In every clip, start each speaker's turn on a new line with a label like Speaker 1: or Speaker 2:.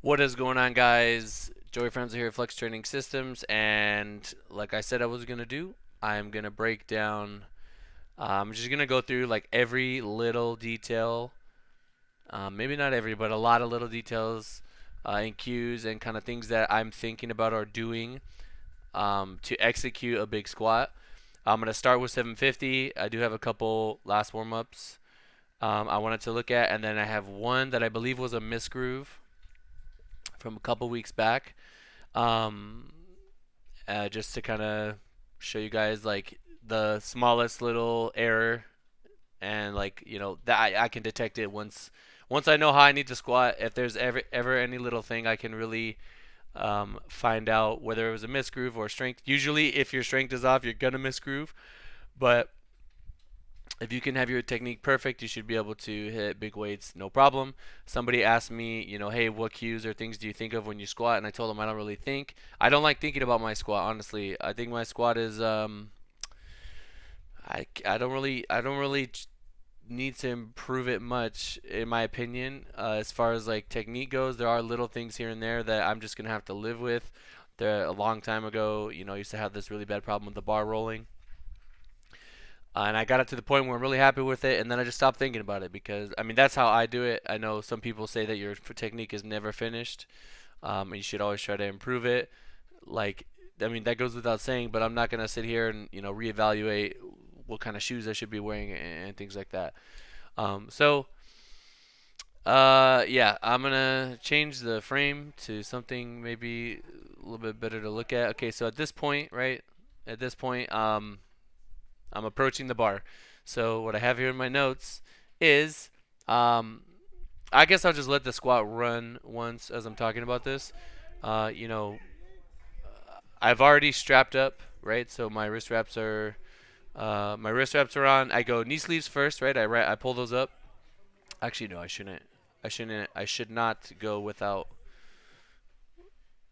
Speaker 1: What is going on, guys? Joey Friends here at Flex Training Systems, and like I said I was gonna do, I'm gonna break down. I'm just gonna go through like every little detail, maybe not every, but a lot of little details and cues and kind of things that I'm thinking about or doing to execute a big squat. I'm gonna start with 750. I do have a couple last warm ups I wanted to look at, and then I have one that I believe was a misgroove from a couple weeks back. Um, just to kind of show you guys like the smallest little error, and like that I can detect it once I know how I need to squat. If there's ever any little thing, I can really find out whether it was a misgroove or strength. Usually, if your strength is off, you're gonna misgroove, but if you can have your technique perfect, you should be able to hit big weights no problem. Somebody asked me, hey, what cues or things do you think of when you squat? And I told them I don't really think. I don't like thinking about my squat, honestly. I think my squat is I don't really need to improve it much in my opinion. As far as like technique goes, there are little things here and there that I'm just gonna have to live with. There a long time ago, I used to have this really bad problem with the bar rolling. And I got it to the point where I'm really happy with it, and then I just stopped thinking about it because I mean that's how I do it. I know some people say that your technique is never finished, and you should always try to improve it. Like, I mean that goes without saying, but I'm not gonna sit here and reevaluate what kind of shoes I should be wearing and things like that. Yeah, I'm gonna change the frame to something maybe a little bit better to look at. Okay, so at this point, right? At this point, I'm approaching the bar. So what I have here in my notes is, um, I guess I'll just let the squat run once as I'm talking about this. Uh, you know, I've already strapped up, right? So my wrist wraps are on. I go knee sleeves first, right? I pull those up. Actually, no, I shouldn't. I should not go without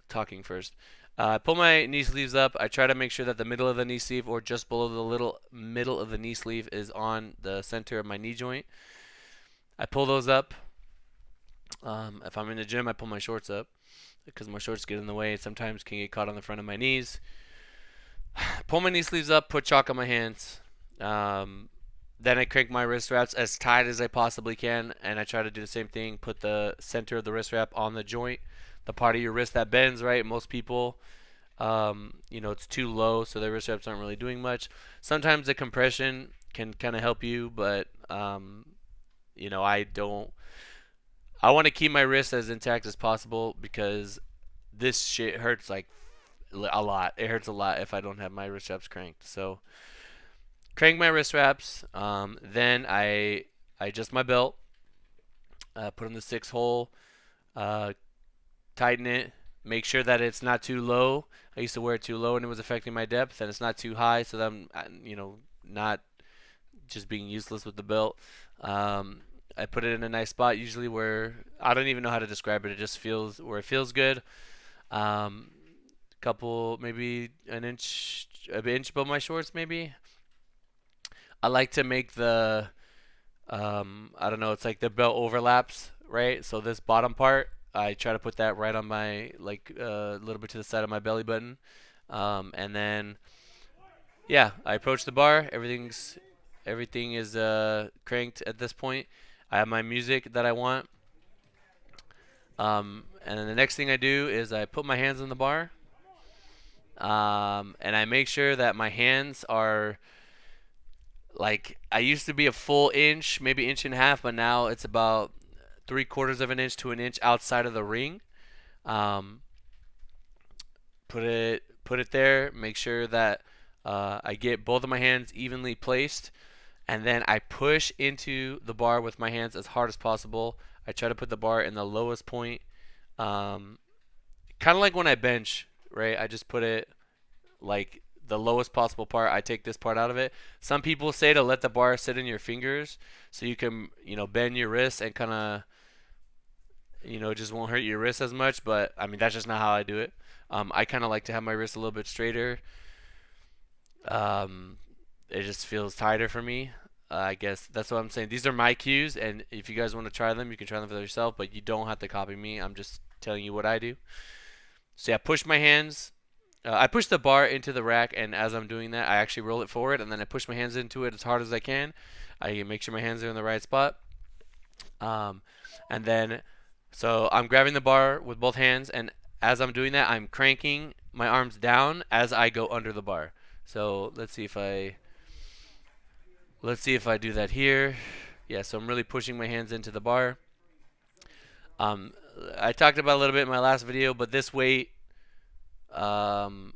Speaker 1: talking first. I pull my knee sleeves up. I try to make sure that the middle of the knee sleeve or just below the little middle of the knee sleeve is on the center of my knee joint. I pull those up. If I'm in the gym, I pull my shorts up because my shorts get in the way and sometimes can get caught on the front of my knees. Pull my knee sleeves up, put chalk on my hands. Um, then I crank my wrist wraps as tight as I possibly can, and I try to do the same thing. Put the center of the wrist wrap on the joint, the part of your wrist that bends. Right, most people, it's too low, so their wrist wraps aren't really doing much. Sometimes the compression can kind of help you, but I don't. I want to keep my wrist as intact as possible because this shit hurts like a lot. It hurts a lot if I don't have my wrist wraps cranked. So crank my wrist wraps. Then I adjust my belt, put in the 6 hole, uh, tighten it, make sure that it's not too low. I used to wear it too low and it was affecting my depth, and it's not too high, so that I'm not just being useless with the belt. I put it in a nice spot, usually where I don't even know how to describe it. It just feels where it feels good. Um, Couple maybe an inch above my shorts maybe. I like to make the I don't know, it's like the belt overlaps, right? So this bottom part, I try to put that right on my like a little bit to the side of my belly button. And then yeah, I approach the bar. Everything is cranked at this point. I have my music that I want. And then the next thing I do is I put my hands on the bar. And I make sure that my hands are like I used to be a full inch, maybe inch and a half, but now it's about 3/4 of an inch to an inch outside of the ring. Um, put it there. Make sure that I get both of my hands evenly placed, and then I push into the bar with my hands as hard as possible. I try to put the bar in the lowest point, um, kind of like when I bench, right? I just put it like the lowest possible part. I take this part out of it. Some people say to let the bar sit in your fingers so you can, bend your wrists and kind of, it just won't hurt your wrist as much. But I mean, that's just not how I do it. I kind of like to have my wrist a little bit straighter. Um, it just feels tighter for me. I guess that's what I'm saying. These are my cues, and if you guys want to try them, you can try them for yourself. But you don't have to copy me. I'm just telling you what I do. So yeah, push my hands. I push the bar into the rack, and as I'm doing that, I actually roll it forward, and then I push my hands into it as hard as I can. I make sure my hands are in the right spot. Um, and then, so I'm grabbing the bar with both hands, and as I'm doing that, I'm cranking my arms down as I go under the bar. So let's see if I do that here. Yeah, so I'm really pushing my hands into the bar. Um, I talked about a little bit in my last video, but this weight, um,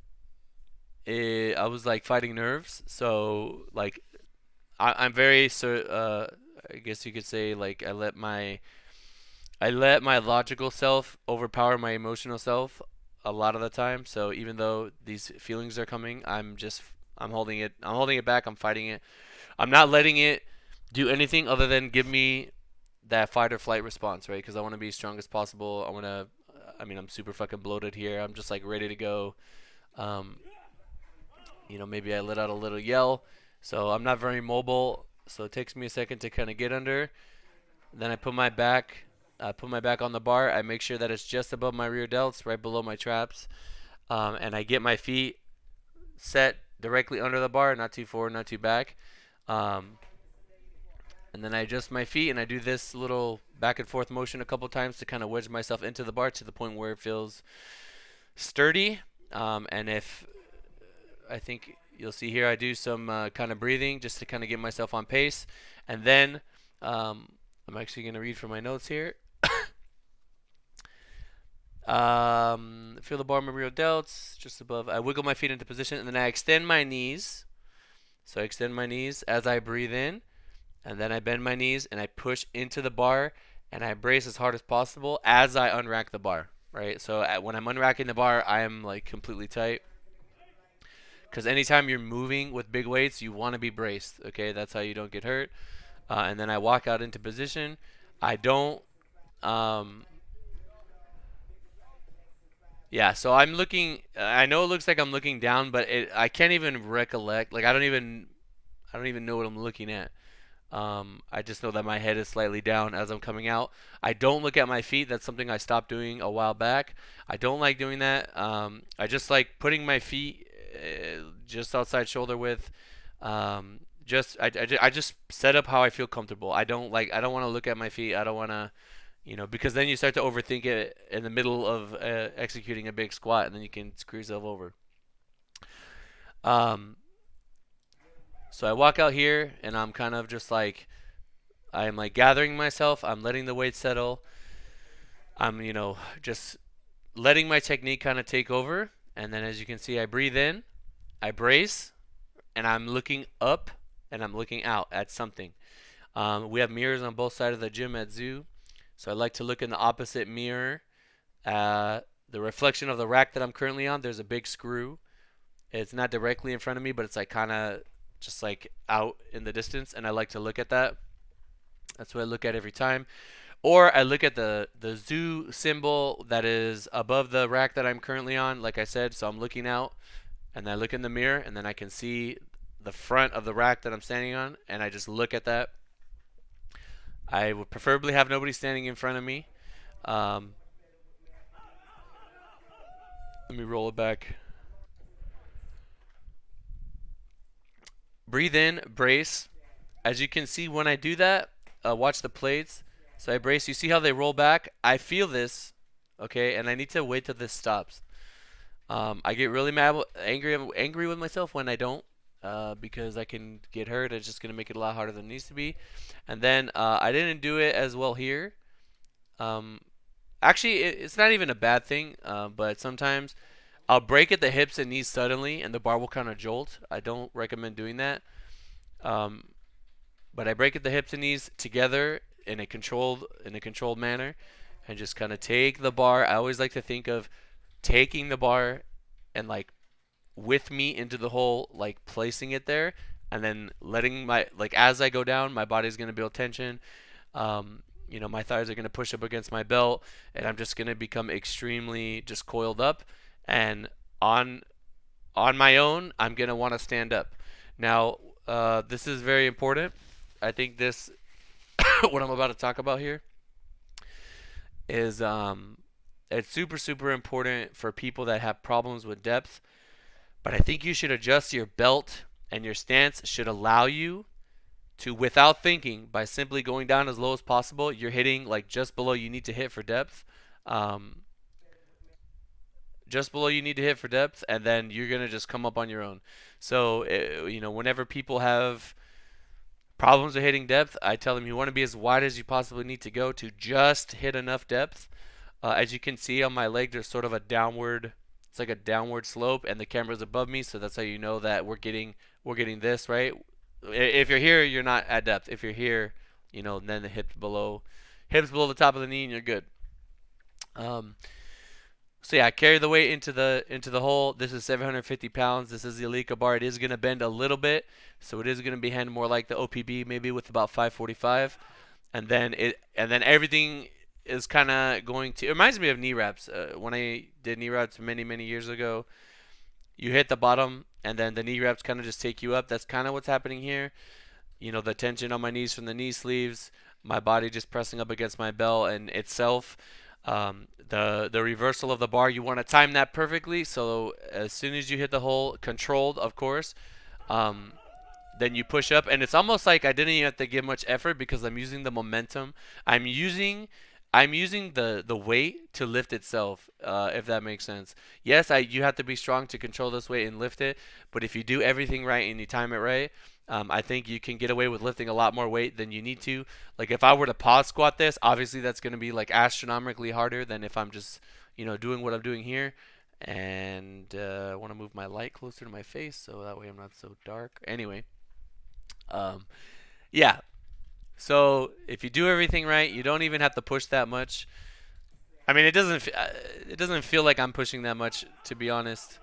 Speaker 1: I was like fighting nerves. So like I'm very I guess you could say like I let my logical self overpower my emotional self a lot of the time. So even though these feelings are coming, I'm holding it back. I'm fighting it. I'm not letting it do anything other than give me that fight or flight response, right? Because I want to be as strong as possible. I'm super fucking bloated here. I'm just like ready to go. Um, maybe I let out a little yell. So I'm not very mobile. So it takes me a second to kind of get under. Then I put my back on the bar. I make sure that it's just above my rear delts, right below my traps. And I get my feet set directly under the bar, not too forward, not too back. Um, and then I adjust my feet, and I do this little back and forth motion a couple times to kind of wedge myself into the bar to the point where it feels sturdy. And if I think you'll see here, I do some kind of breathing just to kind of get myself on pace. And then I'm actually going to read from my notes here. Feel the bar rear delts just above. I wiggle my feet into position, and then I extend my knees. So I extend my knees as I breathe in, and then I bend my knees and I push into the bar, and I brace as hard as possible as I unrack the bar. Right. So when I'm unracking the bar, I am like completely tight. Because anytime you're moving with big weights, you want to be braced. Okay, that's how you don't get hurt. And then I walk out into position. I don't. Yeah, so I'm looking. I know it looks like I'm looking down, but I can't even recollect. Like I don't even know what I'm looking at. I just know that my head is slightly down as I'm coming out. I don't look at my feet. That's something I stopped doing a while back. I don't like doing that. I just like putting my feet just outside shoulder width. I just set up how I feel comfortable. I don't want to look at my feet. I don't want to, because then you start to overthink it in the middle of executing a big squat, and then you can screw yourself over. Um, so I walk out here, and I'm kind of just like I'm like gathering myself. I'm letting the weight settle. I'm just letting my technique kind of take over, and then as you can see, I breathe in, I brace, and I'm looking up and I'm looking out at something. We have mirrors on both sides of the gym at Zoo, so I like to look in the opposite mirror. The reflection of the rack that I'm currently on, there's a big screw. It's not directly in front of me, but it's like kind of just like out in the distance, and I like to look at that. That's what I look at every time. Or I look at the Zoo symbol that is above the rack that I'm currently on, like I said, so I'm looking out, and I look in the mirror, and then I can see the front of the rack that I'm standing on, and I just look at that. I would preferably have nobody standing in front of me. Um, Let me roll it back. Breathe in, brace. As you can see, when I do that, watch the plates. So I brace. You see how they roll back? I feel this, okay, and I need to wait till this stops. I get really mad, angry with myself when I don't, because I can get hurt. It's just gonna make it a lot harder than it needs to be. And then I didn't do it as well here. Um, Actually, it's not even a bad thing, but sometimes I'll break at the hips and knees suddenly, and the bar will kind of jolt. I don't recommend doing that. Um, but I break at the hips and knees together in a controlled manner, and just kind of take the bar. I always like to think of taking the bar and like with me into the hole, like placing it there, and then letting my like as I go down, my body's gonna build tension. My thighs are gonna push up against my belt, and I'm just gonna become extremely just coiled up. And on on my own, I'm gonna want to stand up. Now, this is very important. I think what I'm about to talk about here is It's super, super important for people that have problems with depth. But I think you should adjust your belt, and your stance should allow you to, without thinking, by simply going down as low as possible, you're hitting like just below you need to hit for depth. Um, just below you need to hit for depth, and then you're gonna just come up on your own. So whenever people have problems with hitting depth, I tell them you want to be as wide as you possibly need to go to just hit enough depth. As you can see on my leg, there's sort of a downward. It's like a downward slope, and the camera's above me, so that's how you know that we're getting this right. If you're here, you're not at depth. If you're here, then the hips below the top of the knee, and you're good. Um, so yeah, carry the weight into the hole. This is 750 pounds. This is the Alika bar. It is gonna bend a little bit, so it is gonna be handled more like the OPB, maybe with about 545, and then everything is kind of going to. It reminds me of knee wraps. When I did knee wraps many many years ago, you hit the bottom, and then the knee wraps kind of just take you up. That's kind of what's happening here. The tension on my knees from the knee sleeves, my body just pressing up against my belt and itself. The reversal of the bar, you want to time that perfectly. So as soon as you hit the hole, controlled, of course, um, then you push up, and it's almost like I didn't even have to give much effort because I'm using the momentum. I'm using I'm using the weight to lift itself, if that makes sense. Yes, you have to be strong to control this weight and lift it, but if you do everything right and you time it right, I think you can get away with lifting a lot more weight than you need to. Like if I were to pause squat this, obviously that's going to be like astronomically harder than if I'm just doing what I'm doing here. And I want to move my light closer to my face so that way I'm not so dark. Anyway, um, yeah. So if you do everything right, you don't even have to push that much. I mean, it doesn't feel like I'm pushing that much, to be honest.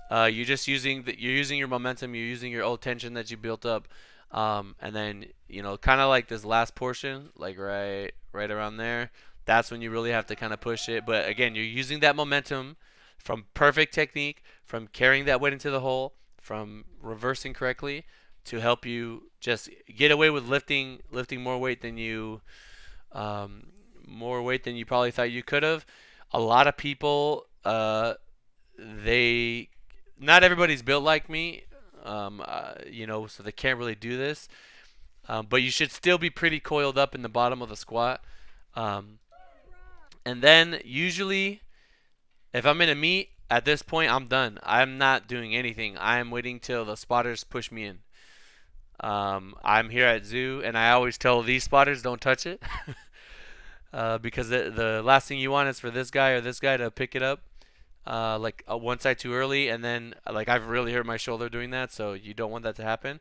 Speaker 1: You're using your momentum, you're using your old tension that you built up, and then kind of like this last portion, like right around there. That's when you really have to kind of push it. But again, you're using that momentum from perfect technique, from carrying that weight into the hole, from reversing correctly, to help you just get away with lifting um, more weight than you probably thought you could have. A lot of people, they not everybody's built like me, so they can't really do this. But you should still be pretty coiled up in the bottom of the squat. Um, and then usually, if I'm in a meet, at this point, I'm done. I'm not doing anything. I'm waiting till the spotters push me in. I'm here at Zoo, and I always tell these spotters don't touch it, because the last thing you want is for this guy or this guy to pick it up, like one side too early, and then like I've really hurt my shoulder doing that, so you don't want that to happen.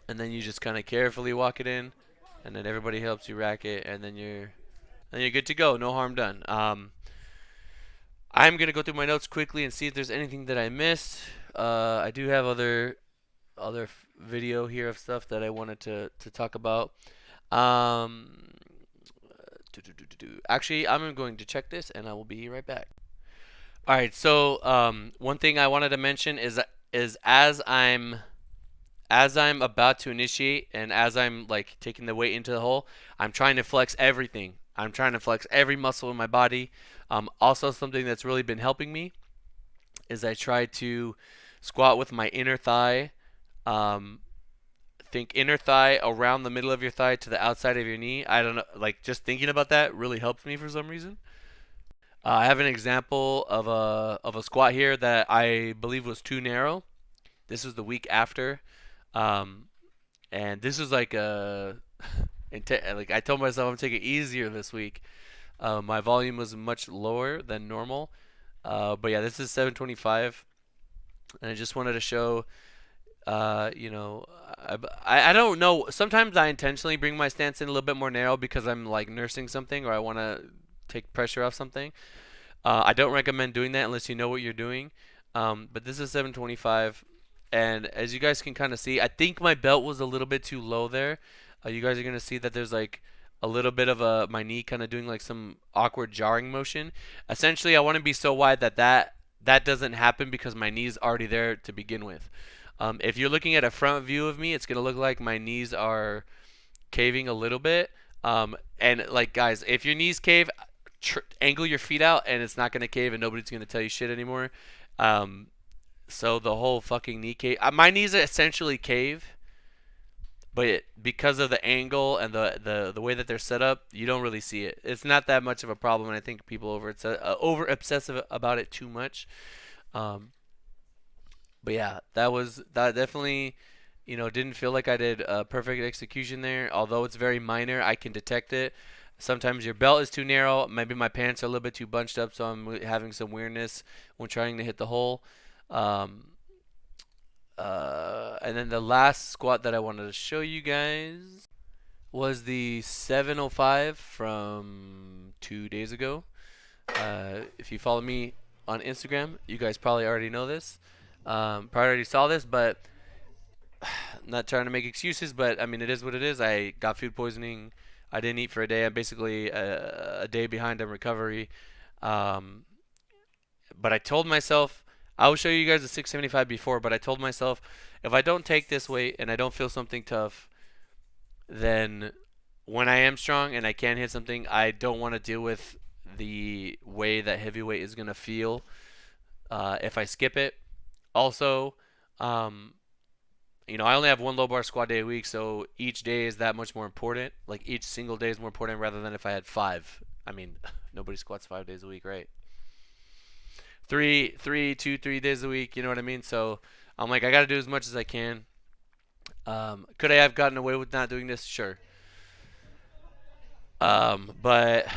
Speaker 1: And then you just kind of carefully walk it in, and then everybody helps you rack it, and then you're good to go. No harm done. I'm gonna go through my notes quickly and see if there's anything that I missed. I do have other video here of stuff that I wanted to talk about. Um, Actually, I'm going to check this, and I will be right back. All right. So one thing I wanted to mention is as I'm about to initiate and as I'm like taking the weight into the hole, I'm trying to flex everything. I'm trying to flex every muscle in my body. Also, something that's really been helping me is I try to squat with my inner thigh. Um, think inner thigh around the middle of your thigh to the outside of your knee. I don't know, like just thinking about that really helps me for some reason. I have an example of a squat here that I believe was too narrow. This was the week after, um, and this was like like I told myself I'm taking it easier this week. My volume was much lower than normal, but yeah, this is 725, and I just wanted to show. You know, I don't know. Sometimes I intentionally bring my stance in a little bit more narrow because I'm like nursing something or I want to take pressure off something. I don't recommend doing that unless you know what you're doing. But this is 725, and as you guys can kind of see, I think my belt was a little bit too low there. You guys are gonna see that there's like a little bit of my knee kind of doing like some awkward jarring motion. Essentially, I want to be so wide that doesn't happen because my knee's already there to begin with. If you're looking at a front view of me, it's gonna look like my knees are caving a little bit. And like guys, if your knees cave, angle your feet out, and it's not gonna cave, and nobody's gonna tell you shit anymore. Um, so the whole fucking knee cave, my knees essentially cave, but because of the angle and the way that they're set up, you don't really see it. It's not that much of a problem, and I think people over obsessive about it too much. Um, but yeah, that definitely, didn't feel like I did a perfect execution there. Although it's very minor, I can detect it. Sometimes your belt is too narrow. Maybe my pants are a little bit too bunched up, so I'm having some weirdness when trying to hit the hole. Um, and then the last squat that I wanted to show you guys was the 705 from 2 days ago. If you follow me on Instagram, you guys probably already know this. Probably already saw this, but I'm not trying to make excuses, but I mean, it is what it is. I got food poisoning. I didn't eat for a day. I'm basically a day behind on recovery. Um, but I told myself, I will show you guys the 675 before, but I told myself, if I don't take this weight and I don't feel something tough, then when I am strong and I can hit something, I don't want to deal with the way that heavyweight is going to feel if I skip it. Also, um, I only have one low bar squat day a week, so each day is that much more important. Like each single day is more important rather than if I had five. I mean, nobody squats 5 days a week, right? 3 days a week. You know what I mean? So I'm like, I got to do as much as I can. Could I have gotten away with not doing this? Sure. But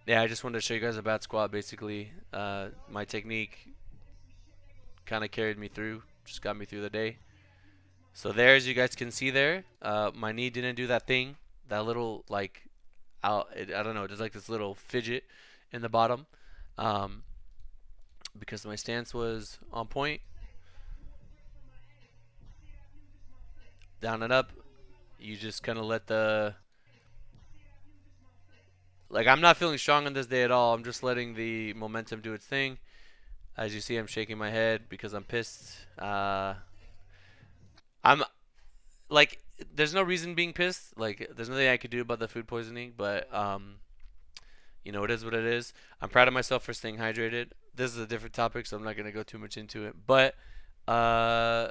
Speaker 1: yeah, I just wanted to show you guys a bad squat. Basically, my technique kind of carried me through, just got me through the day. So there, as you guys can see there, my knee didn't do that thing, that little like, I don't know, just like this little fidget in the bottom, um, because my stance was on point, down and up. You just kind of let the, like, I'm not feeling strong on this day at all. I'm just letting the momentum do its thing. As you see, I'm shaking my head because I'm pissed. I'm like, there's no reason being pissed. Like, there's nothing I could do about the food poisoning, but it is what it is. I'm proud of myself for staying hydrated. This is a different topic, so I'm not gonna go too much into it. But uh,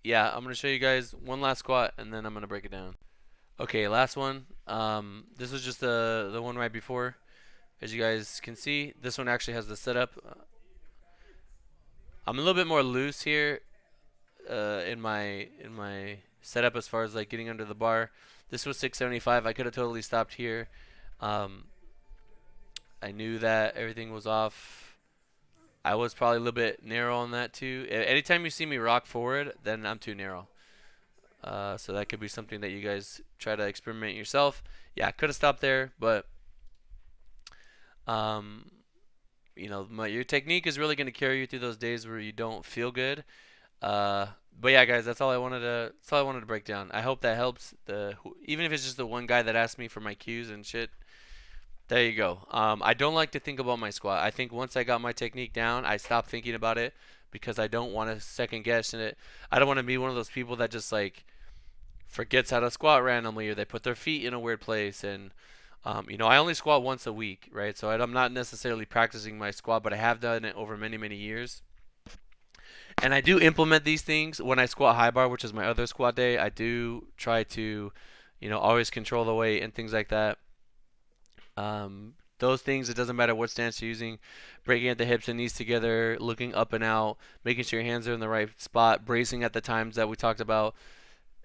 Speaker 1: yeah, I'm gonna show you guys one last squat, and then I'm gonna break it down. Okay, last one. This was just the one right before. As you guys can see, this one actually has the setup. I'm a little bit more loose here in my setup as far as like getting under the bar. This was 675. I could have totally stopped here. Um, I knew that everything was off. I was probably a little bit narrow on that too. Anytime you see me rock forward, then I'm too narrow. So that could be something that you guys try to experiment yourself. Yeah, I could have stopped there, but um, your technique is really going to carry you through those days where you don't feel good. Uh, but yeah, guys, that's all I wanted to break down. I hope that helps. Even if it's just the one guy that asked me for my cues and shit. There you go. I don't like to think about my squat. I think once I got my technique down, I stopped thinking about it because I don't want to second guess in it. I don't want to be one of those people that just like forgets how to squat randomly, or they put their feet in a weird place. And I only squat once a week, right? So I'm not necessarily practicing my squat, but I have done it over many, many years. And I do implement these things when I squat high bar, which is my other squat day. I do try to, always control the weight and things like that. Those things, it doesn't matter what stance you're using, breaking at the hips and knees together, looking up and out, making sure your hands are in the right spot, bracing at the times that we talked about.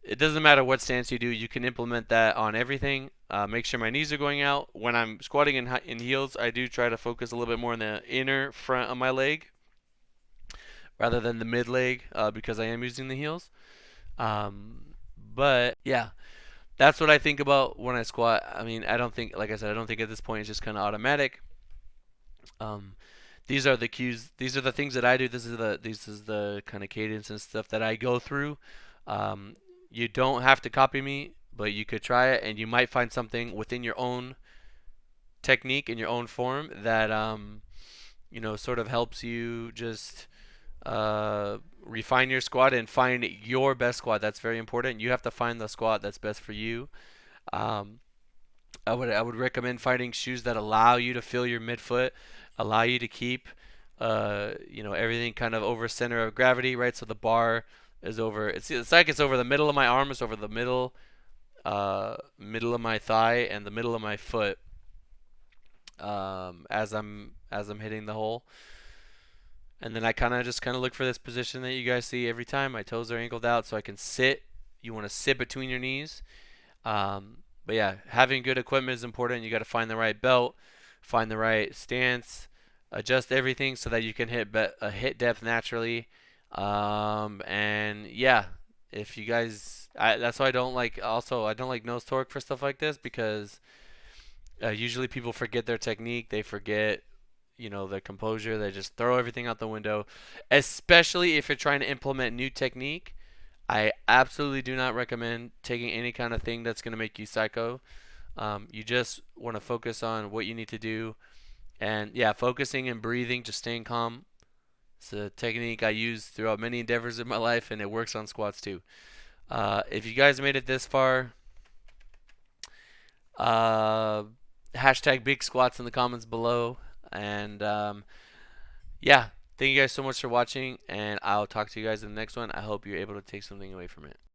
Speaker 1: It doesn't matter what stance you do, you can implement that on everything. Make sure my knees are going out. When I'm squatting in heels, I do try to focus a little bit more on the inner front of my leg rather than the mid leg because I am using the heels. But yeah, that's what I think about when I squat. I mean, I don't think, like I said, I don't think at this point it's just kind of automatic. Um, these are the cues. These are the things that I do. This is the kind of cadence and stuff that I go through. Um, you don't have to copy me, but you could try it, and you might find something within your own technique in your own form that sort of helps you just refine your squat and find your best squat. That's very important. You have to find the squat that's best for you. Um, I would recommend finding shoes that allow you to feel your midfoot, allow you to keep everything kind of over center of gravity, right? So the bar is over. It's like it's over the middle of my arm, it's over the middle of my thigh and the middle of my foot, as I'm hitting the hole. And then I kind of look for this position that you guys see every time. My toes are angled out so I can sit. You want to sit between your knees. But yeah, having good equipment is important. You got to find the right belt, find the right stance, adjust everything so that you can hit depth naturally. And yeah, if you guys, that's why I don't like. Also, I don't like nose torque for stuff like this because usually people forget their technique. They forget, their composure. They just throw everything out the window. Especially if you're trying to implement new technique, I absolutely do not recommend taking any kind of thing that's going to make you psycho. You just want to focus on what you need to do. And yeah, focusing and breathing, just staying calm. It's a technique I use throughout many endeavors in my life, and it works on squats too. If you guys made it this far, uh, hashtag big squats in the comments below. And yeah, thank you guys so much for watching, and I'll talk to you guys in the next one. I hope you're able to take something away from it.